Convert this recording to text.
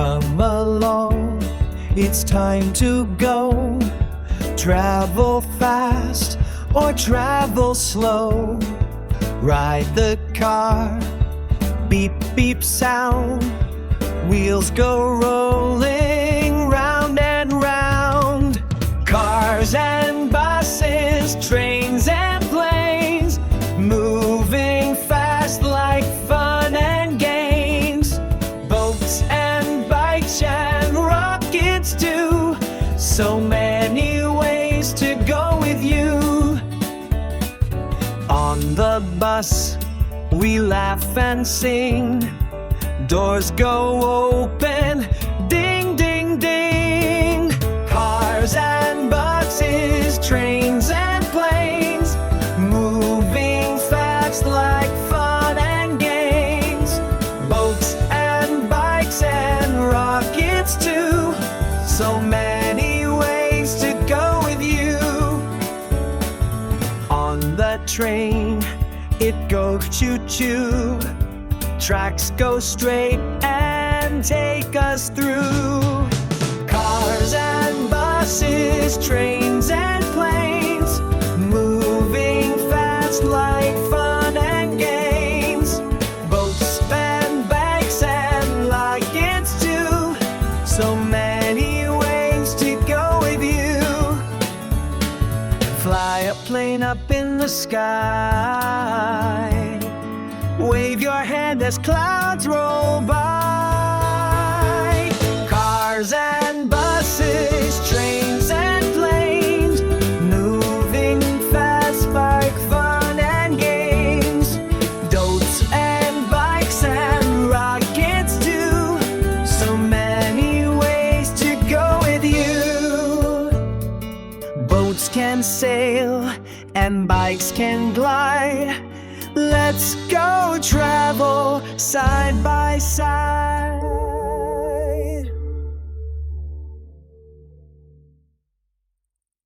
Come along, it's time to go. Travel fast or travel slow. Ride the car, beep beep sound. Wheels go rolling round and round. Cars and buses, trains and planes, moving fast like fun and games. Boats and bikes and rockets too. So many ways to go with you. On the bus, we laugh and sing. Doors go open, ding, ding, ding. Cars and buses, trains and planes, moving fast like fun and games. Boats and bikes and rockets too. So many ways to go with you. On the train, it goes choo-choo. Tracks go straight and take us through. Cars and buses, trains and planes, moving fast like fun and games. Boats and bikes and rockets too. So many ways to go with you. Fly a plane up in the sky. Wave your hand as clouds roll by. Cars and buses, trains and planes, moving fast like fun and games. Boats and bikes and rockets too. So many ways to go with you. Boats can sail and bikes can glide. Let's go travel side by